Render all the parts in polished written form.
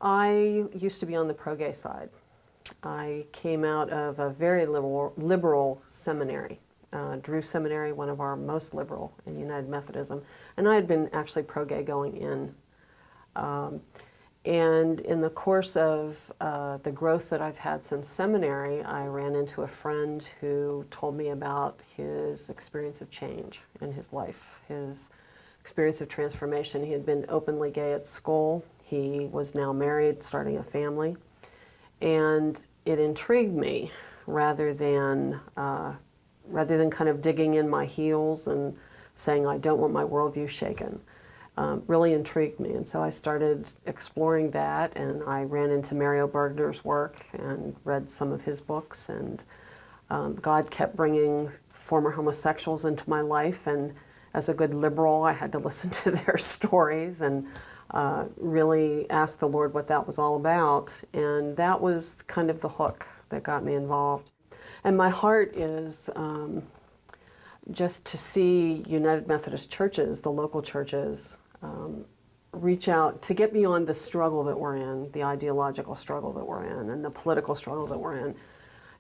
I used to be on the pro-gay side. I came out of a very liberal seminary, Drew Seminary, one of our most liberal in United Methodism, and I had been actually pro-gay going in. And in the course of the growth that I've had since seminary, I ran into a friend who told me about his experience of change in his life, his experience of transformation. He had been openly gay at school. He was now married, starting a family. And it intrigued me rather than kind of digging in my heels and saying, I don't want my worldview shaken. Really intrigued me. And so I started exploring that, and I ran into Mario Bergner's work and read some of his books, and God kept bringing former homosexuals into my life, and as a good liberal, I had to listen to their stories and really ask the Lord what that was all about, and that was kind of the hook that got me involved. And my heart is just to see United Methodist churches, the local churches, reach out to get beyond the struggle that we're in, the ideological struggle that we're in, and the political struggle that we're in,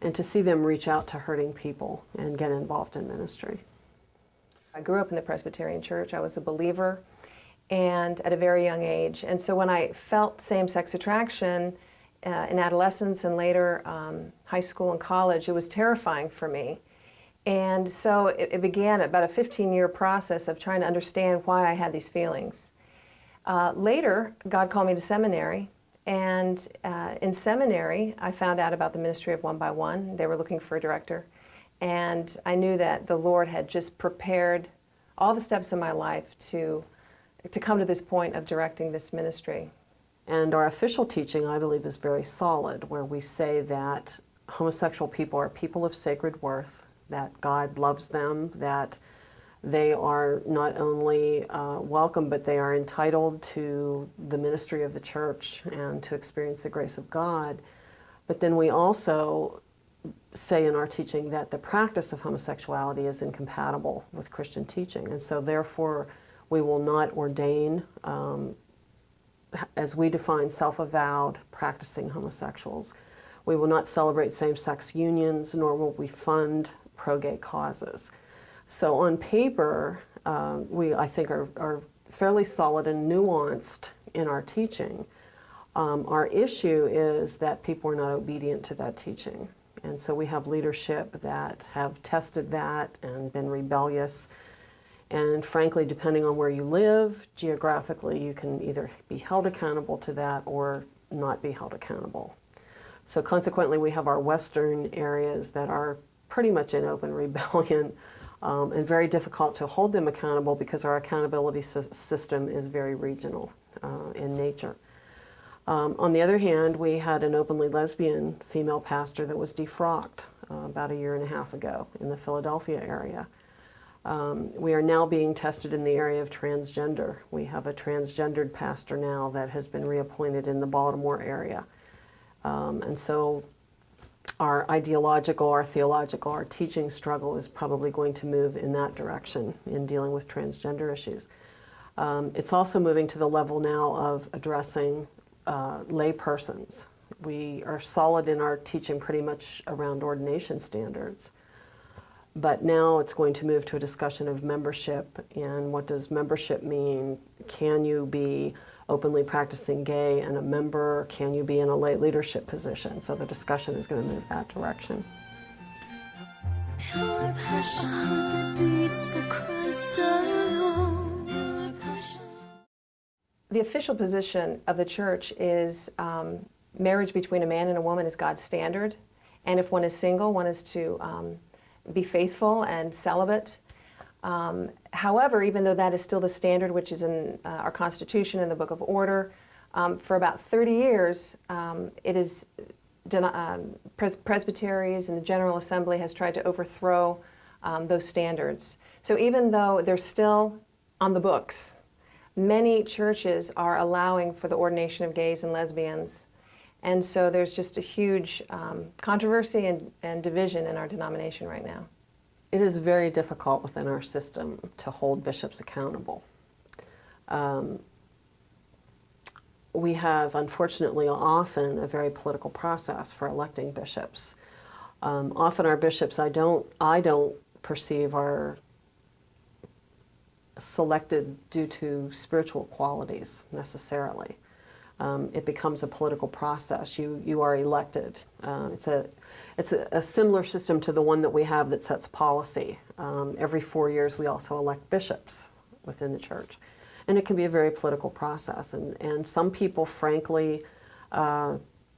and to see them reach out to hurting people and get involved in ministry. I grew up in the Presbyterian church. I was a believer, and at a very young age. And so when I felt same-sex attraction in adolescence and later high school and college, it was terrifying for me. And so it began about a 15-year process of trying to understand why I had these feelings. Later, God called me to seminary, and in seminary, I found out about the ministry of One by One. They were looking for a director, and I knew that the Lord had just prepared all the steps in my life to come to this point of directing this ministry. And our official teaching, I believe, is very solid, where we say that homosexual people are people of sacred worth, that God loves them, that they are not only welcome, but they are entitled to the ministry of the church and to experience the grace of God. But then we also say in our teaching that the practice of homosexuality is incompatible with Christian teaching, and so therefore we will not ordain, as we define self-avowed practicing homosexuals. We will not celebrate same-sex unions, nor will we fund pro-gay causes. So on paper, we, I think, are fairly solid and nuanced in our teaching. Our issue is that people are not obedient to that teaching. And so we have leadership that have tested that and been rebellious. And frankly, depending on where you live, geographically, you can either be held accountable to that or not be held accountable. So consequently, we have our western areas that are pretty much in open rebellion, and very difficult to hold them accountable because our accountability system is very regional in nature. On the other hand, we had an openly lesbian female pastor that was defrocked about a year and a half ago in the Philadelphia area. We are now being tested in the area of transgender. We have a transgendered pastor now that has been reappointed in the Baltimore area. And so our ideological, our theological, our teaching struggle is probably going to move in that direction in dealing with transgender issues. It's also moving to the level now of addressing lay persons. We are solid in our teaching pretty much around ordination standards. But now it's going to move to a discussion of membership, and what does membership mean? Can you be openly practicing gay and a member? Can you be in a lay leadership position? So the discussion is going to move that direction. Pure passion that beats for Christ alone. Pure passion. The official position of the church is marriage between a man and a woman is God's standard, and if one is single, one is to be faithful and celibate. However, even though that is still the standard, which is in our Constitution and the Book of Order, for about 30 years, it is presbyteries and the General Assembly has tried to overthrow those standards. So even though they're still on the books, many churches are allowing for the ordination of gays and lesbians. And so there's just a huge controversy and division in our denomination right now. It is very difficult within our system to hold bishops accountable. we have, unfortunately, often a very political process for electing bishops. Often our bishops, I don't perceive, are selected due to spiritual qualities necessarily. It becomes a political process. You are elected. It's a similar system to the one that we have that sets policy. Every 4 years we also elect bishops within the church. And it can be a very political process. And some people, frankly,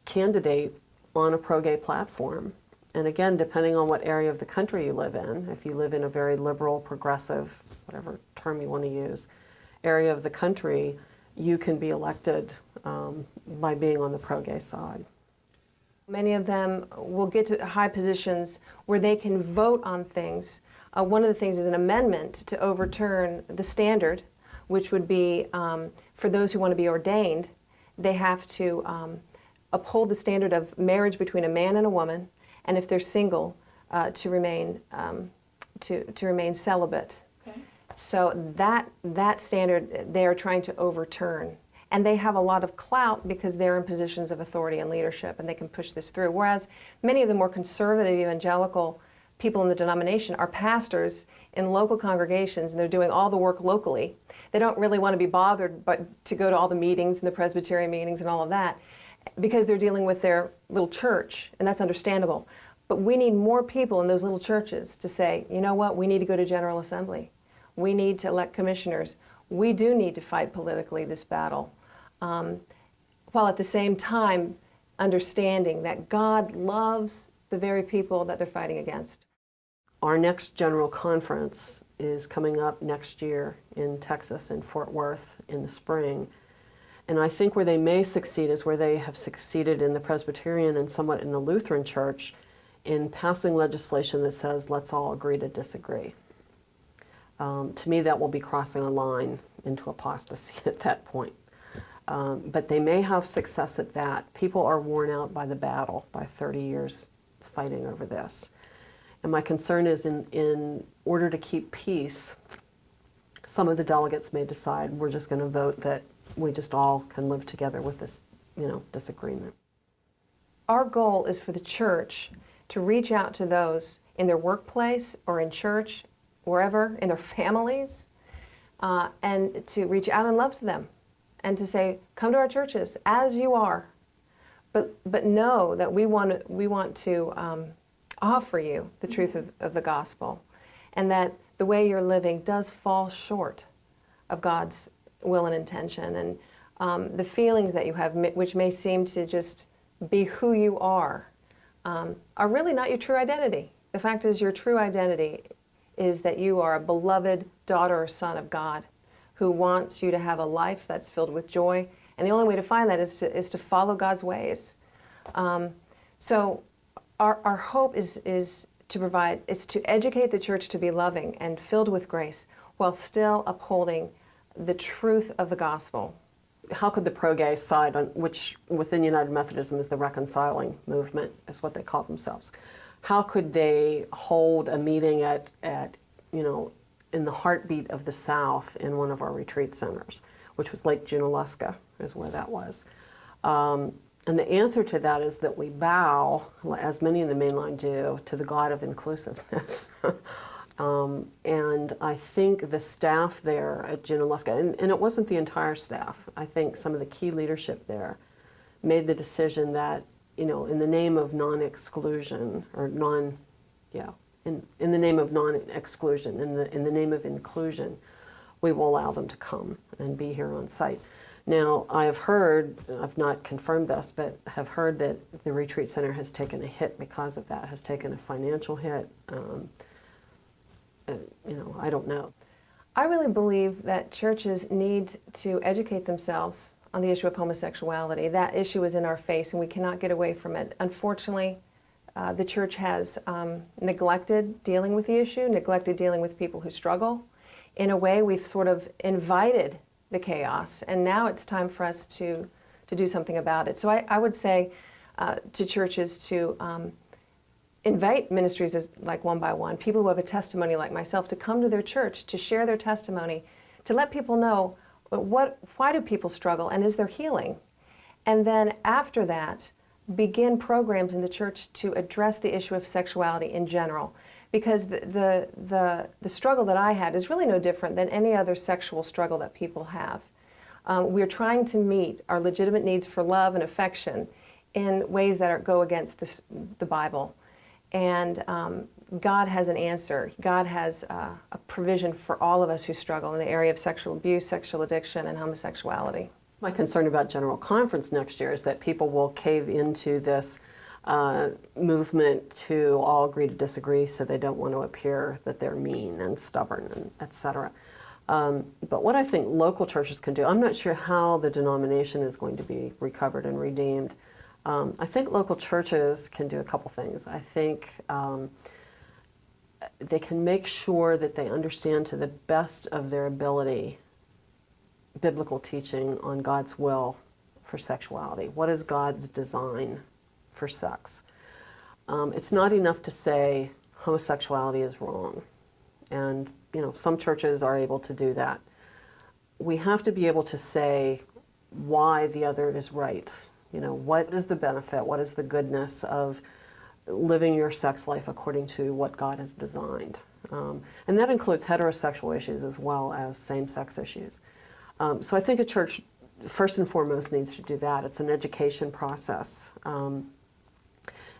candidate on a pro-gay platform. And again, depending on what area of the country you live in, if you live in a very liberal, progressive, whatever term you want to use, area of the country, you can be elected by being on the pro-gay side. Many of them will get to high positions where they can vote on things. One of the things is an amendment to overturn the standard, which would be for those who want to be ordained, they have to uphold the standard of marriage between a man and a woman, and if they're single, to remain celibate. Okay. So that standard they are trying to overturn. And they have a lot of clout because they're in positions of authority and leadership, and they can push this through. Whereas many of the more conservative evangelical people in the denomination are pastors in local congregations, and they're doing all the work locally. They don't really want to be bothered but to go to all the meetings and the Presbyterian meetings and all of that because they're dealing with their little church, and that's understandable. But we need more people in those little churches to say, you know what, we need to go to General Assembly. We need to elect commissioners. We do need to fight politically this battle, while at the same time understanding that God loves the very people that they're fighting against. Our next general conference is coming up next year in Texas, in Fort Worth, in the spring. And I think where they may succeed is where they have succeeded in the Presbyterian and somewhat in the Lutheran Church in passing legislation that says, let's all agree to disagree. To me, that will be crossing a line into apostasy at that point. But they may have success at that. People are worn out by the battle, by 30 years fighting over this. And my concern is in order to keep peace, some of the delegates may decide we're just going to vote that we just all can live together with this, disagreement. Our goal is for the church to reach out to those in their workplace or in church, wherever, in their families, and to reach out in love to them and to say, come to our churches as you are, but know that we want to offer you the truth of the gospel, and that the way you're living does fall short of God's will and intention, and the feelings that you have, which may seem to just be who you are really not your true identity. The fact is, your true identity is that you are a beloved daughter or son of God who wants you to have a life that's filled with joy, and the only way to find that is to follow God's ways. So our hope is to educate the church to be loving and filled with grace while still upholding the truth of the gospel. How could the pro-gay side, which within United Methodism is the reconciling movement, is what they call themselves, how could they hold a meeting at in the heartbeat of the South in one of our retreat centers, which was Lake Junaluska, is where that was. And the answer to that is that we bow, as many in the mainline do, to the God of inclusiveness. And I think the staff there at Junaluska, and it wasn't the entire staff, I think some of the key leadership there made the decision that, in the name of non-exclusion, or in the name of non-exclusion, in the name of inclusion, we will allow them to come and be here on site. Now, I have heard, I've not confirmed this, but have heard that the retreat center has taken a hit because of that, has taken a financial hit. I don't know. I really believe that churches need to educate themselves on the issue of homosexuality. That issue is in our face, and we cannot get away from it. Unfortunately, the church has neglected dealing with the issue, neglected dealing with people who struggle. In a way, we've sort of invited the chaos, and now it's time for us to do something about it. So I would say to churches to invite ministries like One by One, people who have a testimony like myself, to come to their church, to share their testimony, to let people know why do people struggle, and is there healing? And then after that, begin programs in the church to address the issue of sexuality in general. Because the struggle that I had is really no different than any other sexual struggle that people have. We're trying to meet our legitimate needs for love and affection in ways that go against the Bible. And God has an answer. God has a provision for all of us who struggle in the area of sexual abuse, sexual addiction, and homosexuality. My concern about General Conference next year is that people will cave into this movement to all agree to disagree, so they don't want to appear that they're mean and stubborn, and et cetera. But what I think local churches can do, I'm not sure how the denomination is going to be recovered and redeemed. I think local churches can do a couple things. I think they can make sure that they understand to the best of their ability biblical teaching on God's will for sexuality. What is God's design for sex? It's not enough to say homosexuality is wrong. And some churches are able to do that. We have to be able to say why the other is right. What is the benefit? What is the goodness of living your sex life according to what God has designed? And that includes heterosexual issues as well as same-sex issues. So I think a church, first and foremost, needs to do that. It's an education process. And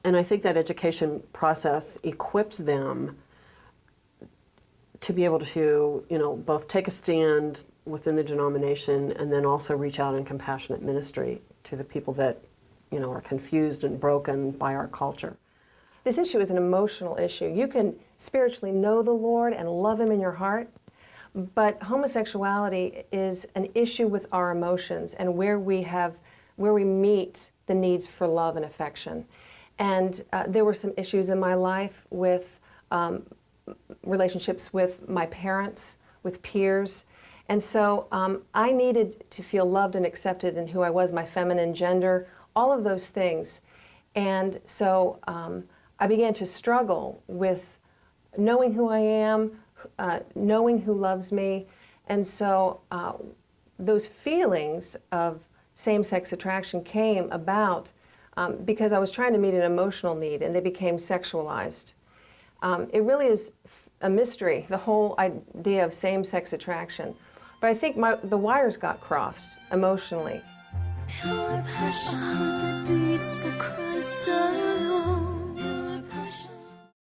I think that education process equips them to be able to, both take a stand within the denomination and then also reach out in compassionate ministry to the people that, are confused and broken by our culture. This issue is an emotional issue. You can spiritually know the Lord and love Him in your heart, but homosexuality is an issue with our emotions and where we meet the needs for love and affection. And there were some issues in my life with relationships with my parents, with peers. And so I needed to feel loved and accepted in who I was, my feminine gender, all of those things. And so I began to struggle with knowing who I am, knowing who loves me. And so those feelings of same-sex attraction came about because I was trying to meet an emotional need, and they became sexualized. It really is a mystery, the whole idea of same-sex attraction. But I think the wires got crossed emotionally. Pure passion that beats for Christ alone.